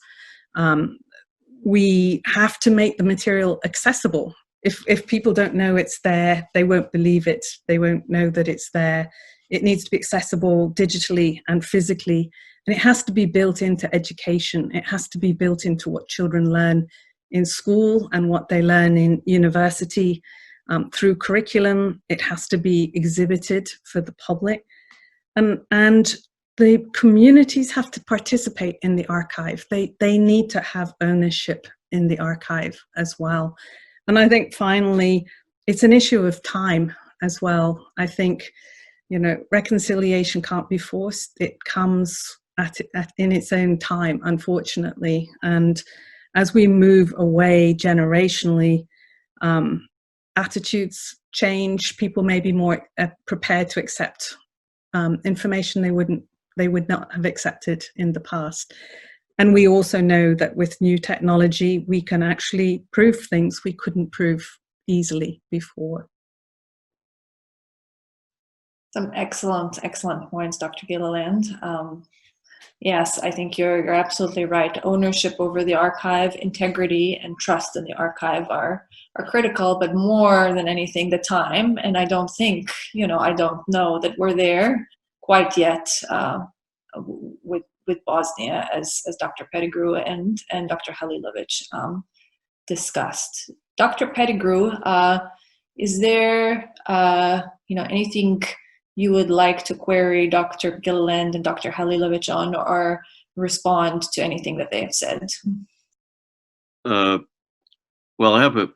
We have to make the material accessible. If people don't know it's there, they won't believe it. They won't know that it's there. It needs to be accessible digitally and physically, and it has to be built into education. It has to be built into what children learn in school and what they learn in university through curriculum. It has to be exhibited for the public, and the communities have to participate in the archive. They need to have ownership in the archive as well. And I think finally, it's an issue of time as well. I think, reconciliation can't be forced. It comes in its own time, unfortunately. And as we move away generationally, attitudes change. People may be more prepared to accept information they would not have accepted in the past. And we also know that with new technology, we can actually prove things we couldn't prove easily before. Some excellent points, Dr. Gilliland. Yes, I think you're absolutely right. Ownership over the archive, integrity, and trust in the archive are critical, but more than anything, the time. And I don't think, I don't know that we're there quite yet with Bosnia, as Dr. Pettigrew and Dr. Holly Levitch discussed. Dr. Pettigrew, is there anything you would like to query Dr. Gilliland and Dr. Holly Levitch on, or respond to anything that they have said? Well, I have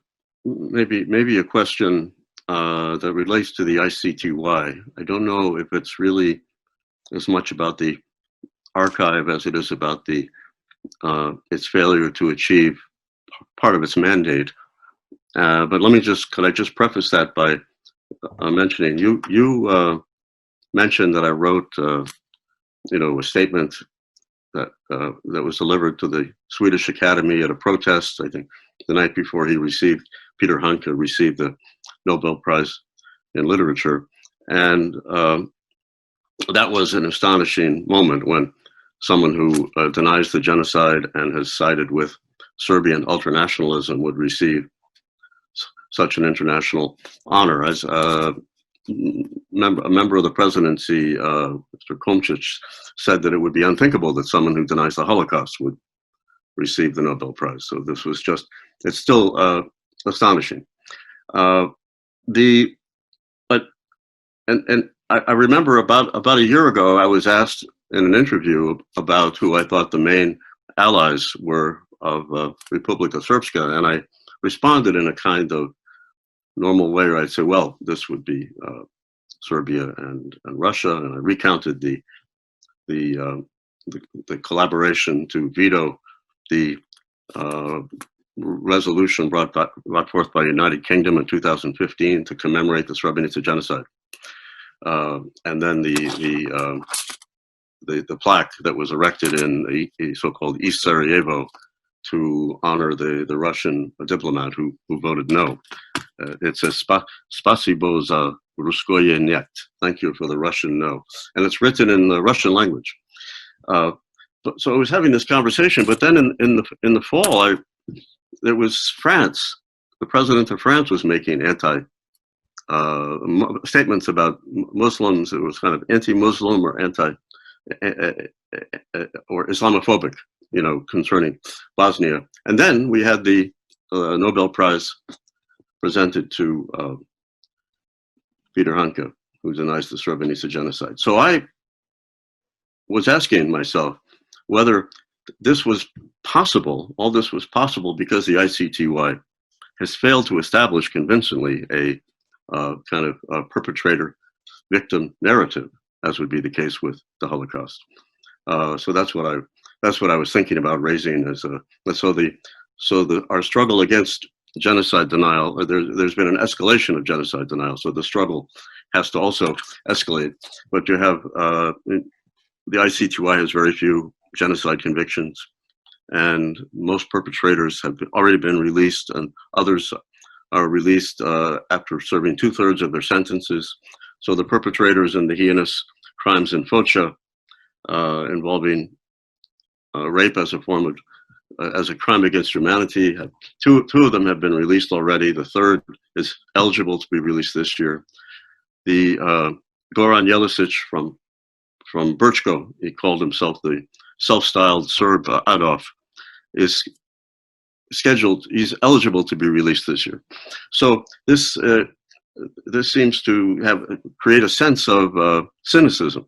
maybe a question that relates to the ICTY. I don't know if it's really as much about the archive as it is about its failure to achieve part of its mandate. But could I just preface that by mentioning you mentioned that I wrote a statement that was delivered to the Swedish Academy at a protest, I think the night before Peter Hanke received the Nobel Prize in Literature. And that was an astonishing moment when someone who denies the genocide and has sided with Serbian ultranationalism would receive such an international honor. As a member of the presidency, Mr. Komšić, said that it would be unthinkable that someone who denies the Holocaust would receive the Nobel Prize. So this was it's still astonishing. I remember about a year ago, I was asked in an interview about who I thought the main allies were of Republika Srpska, and I responded in a kind of normal way, where I'd say, well, this would be Serbia and Russia, and I recounted the collaboration to veto the resolution brought forth by the United Kingdom in 2015 to commemorate the Srebrenica genocide, and then the plaque that was erected in the so-called East Sarajevo to honor the Russian diplomat who voted no. It says "Spasibo za Ruskoye net." Thank you for the Russian no, and it's written in the Russian language. So I was having this conversation, but then in the fall, there was France. The president of France was making statements about Muslims. It was kind of anti-Muslim or or Islamophobic, concerning Bosnia. And then we had the Nobel Prize presented to Peter Hanke, who denies the Srebrenica genocide. So I was asking myself whether this was possible, all this was possible because the ICTY has failed to establish convincingly a kind of perpetrator-victim narrative, as would be the case with the Holocaust. So that's what I was thinking about raising as our struggle against genocide denial. There's been an escalation of genocide denial, so the struggle has to also escalate. But you have the ICTY has very few genocide convictions, and most perpetrators have already been released, and others are released after serving 2/3 of their sentences. So the perpetrators in the heinous crimes in Foča involving rape as a form of as a crime against humanity, two of them have been released already. The third is eligible to be released this year. The Goran Jelisic from Brčko, he called himself the self-styled Serb Adolf, is scheduled, he's eligible to be released this year. So this seems to create a sense of cynicism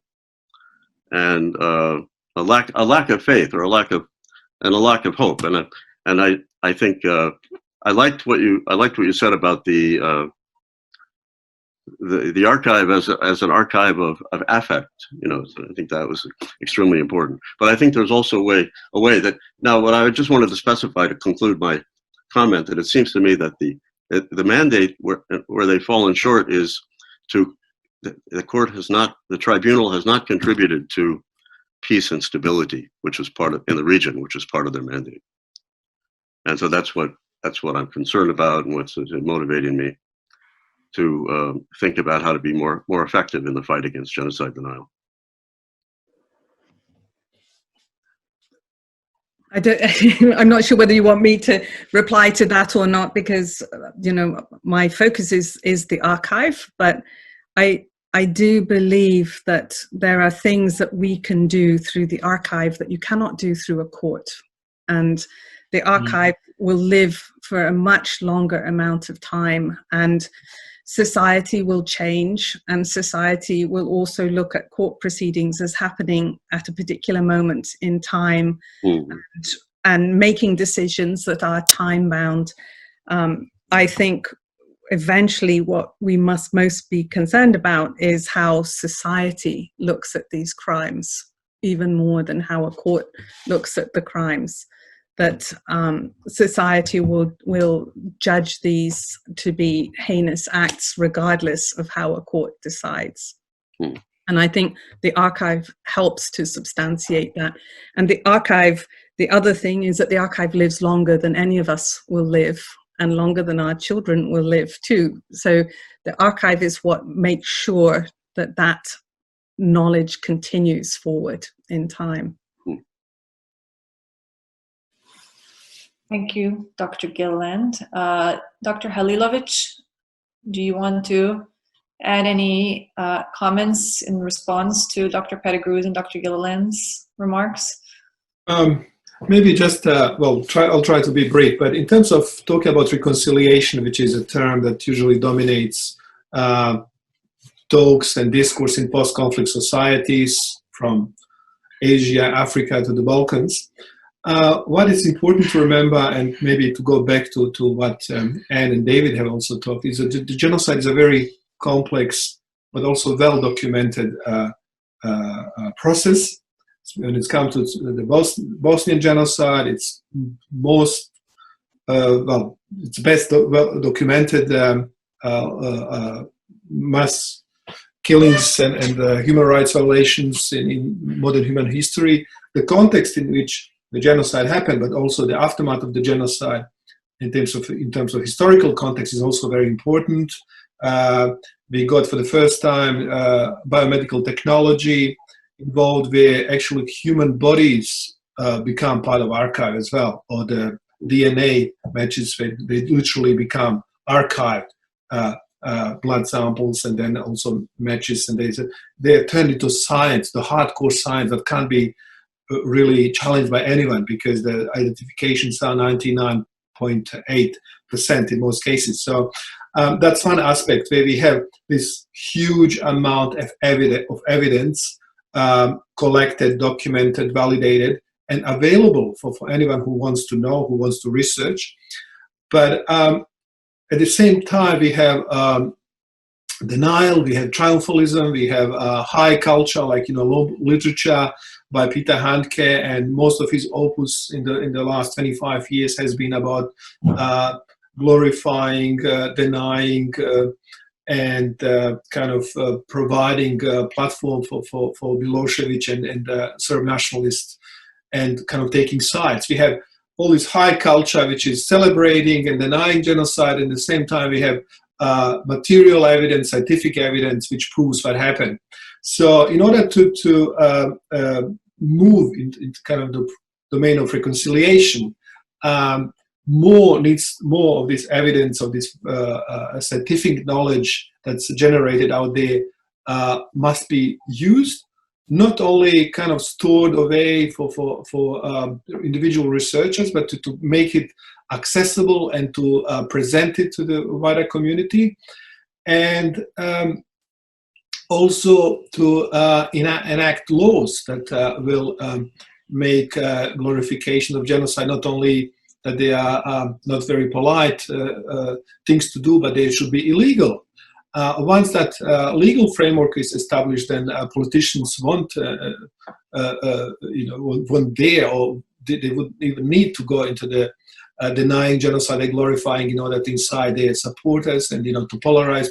and a lack of faith, or a lack of hope. And I think I liked what you said about the archive as an archive of affect. So I think that was extremely important. But I think there's also a way that now what I just wanted to specify to conclude my comment, that it seems to me that the mandate where they've fallen short is the tribunal has not contributed to peace and stability, which is in the region, which is part of their mandate. And so that's what I'm concerned about, and what's motivating me to think about how to be more effective in the fight against genocide denial. I'm not sure whether you want me to reply to that or not, because my focus is the archive, but I do believe that there are things that we can do through the archive that you cannot do through a court, and the archive will live for a much longer amount of time, and society will change, and society will also look at court proceedings as happening at a particular moment in time, and making decisions that are time bound. I think eventually what we must most be concerned about is how society looks at these crimes, even more than how a court looks at the crimes. That society will judge these to be heinous acts regardless of how a court decides. And I think the archive helps to substantiate that. And the other thing is that the archive lives longer than any of us will live, and longer than our children will live too. So the archive is what makes sure that knowledge continues forward in time. Thank you, Dr. Gilliland. Dr. Holly Levitch, do you want to add any comments in response to Dr. Pettigrew's and Dr. Gilliland's remarks? Maybe just, I'll try to be brief, but in terms of talking about reconciliation, which is a term that usually dominates talks and discourse in post-conflict societies from Asia, Africa to the Balkans, what is important to remember, and maybe to go back to what Ann and David have also talked, is that the genocide is a very complex but also well-documented process. When it comes to the Bosnian Genocide, it's it's best documented mass killings and human rights violations in modern human history. The context in which the genocide happened, but also the aftermath of the genocide in terms of historical context, is also very important. We got for the first time biomedical technology involved, where actually human bodies become part of archive as well, or the DNA matches, they literally become archived blood samples, and then also matches, and they are turned into science, the hardcore science that can't be really challenged by anyone, because the identifications are 99.8% in most cases. So that's one aspect where we have this huge amount of evidence collected, documented, validated, and available for anyone who wants to know, who wants to research. But at the same time, we have denial, we have triumphalism, we have high culture, like literature by Peter Handke, and most of his opus in the last 25 years has been about glorifying, denying, and kind of providing a platform for Milosevic and Serb nationalists, and kind of taking sides. We have all this high culture which is celebrating and denying genocide, and at the same time we have material evidence, scientific evidence, which proves what happened. So in order to move into kind of the domain of reconciliation, more of this evidence, of this scientific knowledge that's generated out there must be used, not only kind of stored away for individual researchers, but to make it accessible and to present it to the wider community, and also to enact laws that will make glorification of genocide not only that they are not very polite things to do, but they should be illegal. Once that legal framework is established, then politicians won't dare, or they wouldn't even need to go into the denying genocide and glorifying, that inside their supporters and, to polarize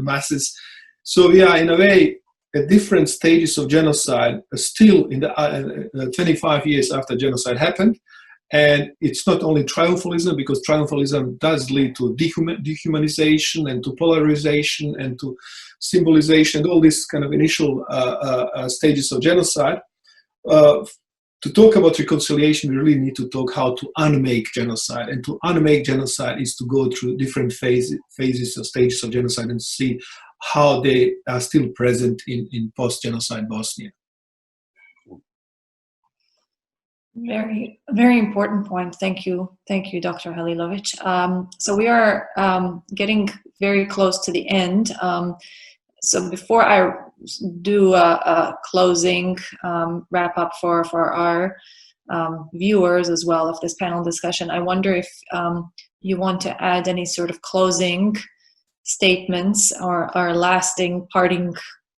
masses. So yeah, in a way, at different stages of genocide, still in the 25 years after genocide happened. And it's not only triumphalism, because triumphalism does lead to dehumanization and to polarization and to symbolization, and all these kind of initial stages of genocide. To talk about reconciliation, we really need to talk how to unmake genocide. And to unmake genocide is to go through different phases or stages of genocide and see how they are still present in post-genocide Bosnia. Very, very important point. Thank you, Dr. Holly Levitch. So we are getting very close to the end. So before I do a closing wrap up for our viewers as well of this panel discussion, I wonder if you want to add any sort of closing statements or lasting parting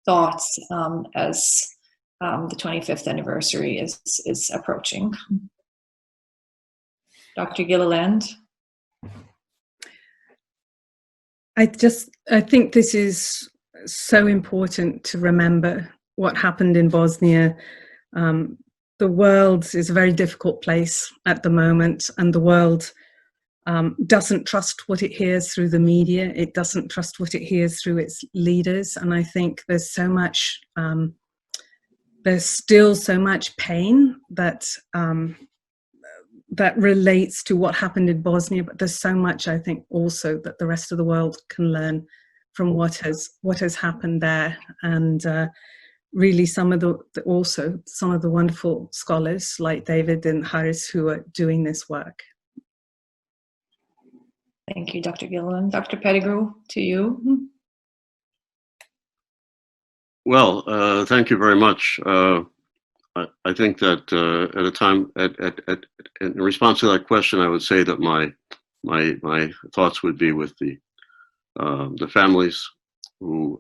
thoughts as the 25th anniversary is approaching. Dr. Gilliland. I think this is so important to remember what happened in Bosnia. The world is a very difficult place at the moment, and the world doesn't trust what it hears through the media. It doesn't trust what it hears through its leaders. And I think there's so much, there's still so much pain that that relates to what happened in Bosnia, but there's so much, I think, also that the rest of the world can learn from what has happened there. And really some of the wonderful scholars like David and Haris who are doing this work. Thank you, Dr. Gilliland. Dr. Pettigrew, to you. Well, thank you very much. I think that at a time, in response to that question, I would say that my thoughts would be with the families who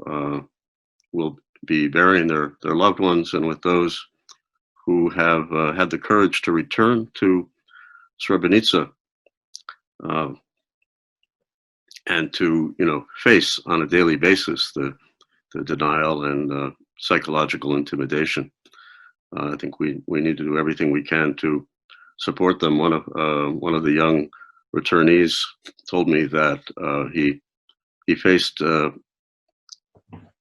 will be burying their loved ones, and with those who have had the courage to return to Srebrenica and to face on a daily basis the denial and psychological intimidation. I think we need to do everything we can to support them. One of the young returnees told me that he faced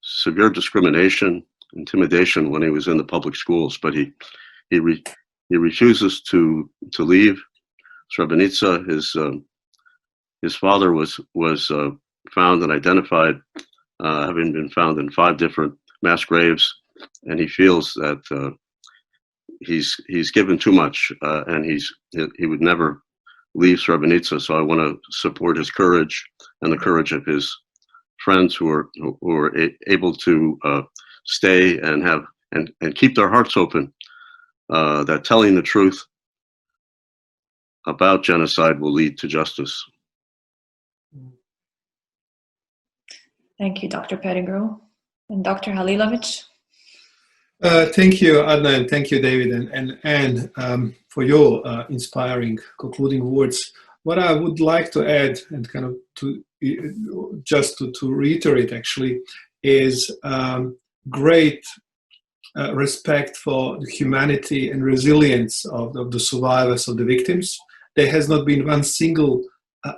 severe discrimination, intimidation when he was in the public schools, but he refuses to leave Srebrenica. His father was found and identified, having been found in 5 different mass graves, and he feels that he's given too much, and he would never leave Srebrenica. So I want to support his courage and the courage of his friends who are able to stay and keep their hearts open. That telling the truth about genocide will lead to justice. Thank you, Dr. Pettigrew. And Dr. Holly Levitch. Thank you, Adna, and thank you, David and Ann, for your inspiring concluding words. What I would like to add, and kind of to reiterate, actually, is great respect for the humanity and resilience of the survivors, of the victims. There has not been one single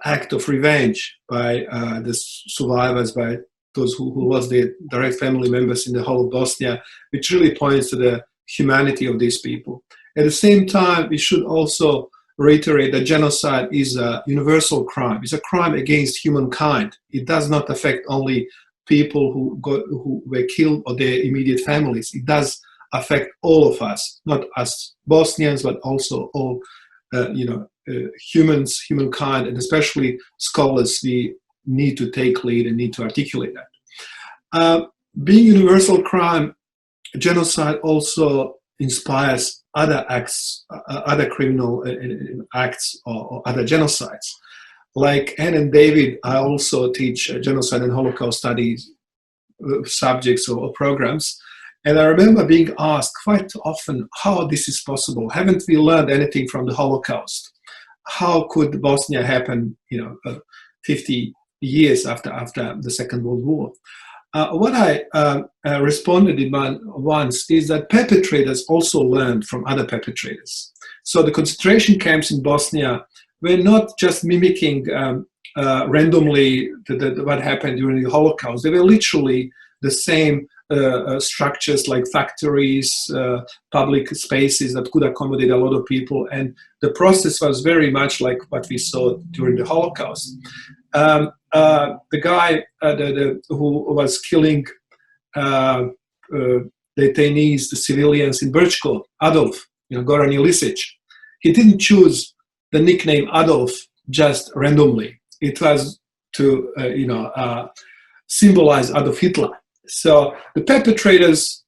act of revenge by the survivors, by those who lost their direct family members in the whole of Bosnia, which really points to the humanity of these people. At the same time, we should also reiterate that genocide is a universal crime. It's a crime against humankind. It does not affect only people who were killed or their immediate families. It does affect all of us, not us Bosnians, but also all humans, humankind, and especially scholars. We need to take lead and need to articulate that. Being universal crime, genocide also inspires other acts, other criminal acts or other genocides. Like Ann and David, I also teach genocide and Holocaust studies subjects or programs. And I remember being asked quite often how this is possible. Haven't we learned anything from the Holocaust? How could Bosnia happen, 50 years after the Second World War? What I responded once is that perpetrators also learned from other perpetrators. So the concentration camps in Bosnia were not just mimicking randomly what happened during the Holocaust. They were literally the same structures like factories, public spaces that could accommodate a lot of people. And the process was very much like what we saw during the Holocaust. The guy who was killing detainees, the civilians in Brčko, Adolf, Goran Ilicic, he didn't choose the nickname Adolf just randomly. It was to symbolize Adolf Hitler. So the perpetrators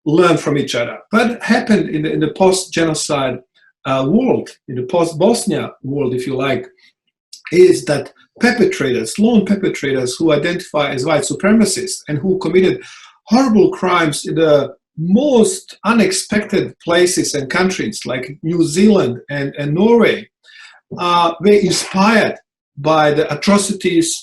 learn from each other. What happened in the post-genocide world, in the post-Bosnia world, if you like, is that perpetrators, lone perpetrators who identify as white supremacists and who committed horrible crimes in the most unexpected places and countries like New Zealand and Norway, were inspired by the atrocities,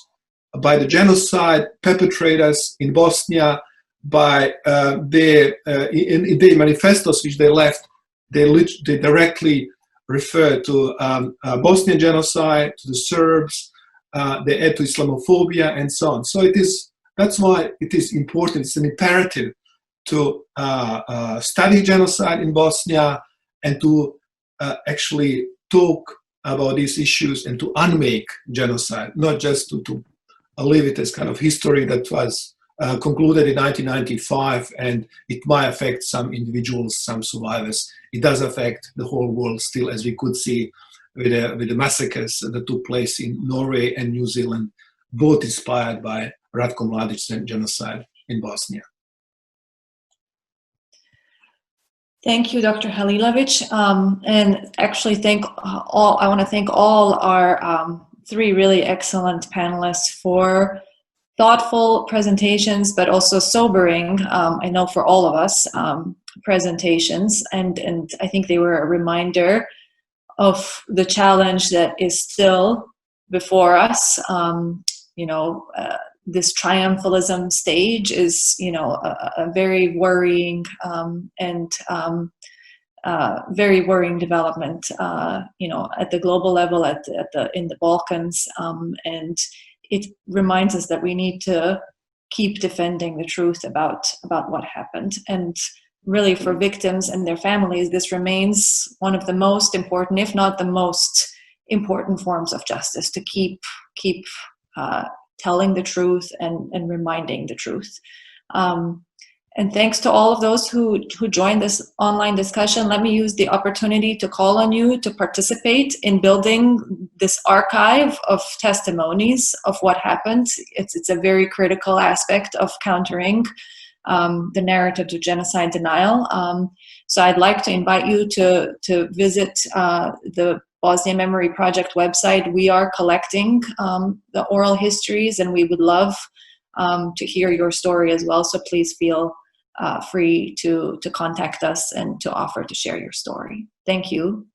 by the genocide perpetrators in Bosnia, by their manifestos which they left. They directly refer to Bosnian genocide, to the Serbs, they add to Islamophobia and so on. So that's why it is important, it's an imperative to study genocide in Bosnia and to actually talk about these issues and to unmake genocide, not just to leave it as kind of history that was concluded in 1995 and it might affect some individuals, some survivors. It does affect the whole world still, as we could see with the massacres that took place in Norway and New Zealand, both inspired by Ratko Mladic's genocide in Bosnia. Thank you, Dr. Holly Levitch. And actually I want to thank all our three really excellent panelists for thoughtful presentations, but also sobering, I know for all of us, presentations. And I think they were a reminder of the challenge that is still before us. This triumphalism stage is, a very worrying and very worrying development, at the global level, in the Balkans, and it reminds us that we need to keep defending the truth about what happened. And really, for victims and their families, this remains one of the most important, if not the most important, forms of justice, to keep telling the truth and reminding the truth. And thanks to all of those who joined this online discussion. Let me use the opportunity to call on you to participate in building this archive of testimonies of what happened. It's a very critical aspect of countering the narrative of genocide denial. So I'd like to invite you to visit the Bosnia Memory Project website. We are collecting the oral histories, and we would love to hear your story as well. So please feel free to contact us and to offer to share your story. Thank you.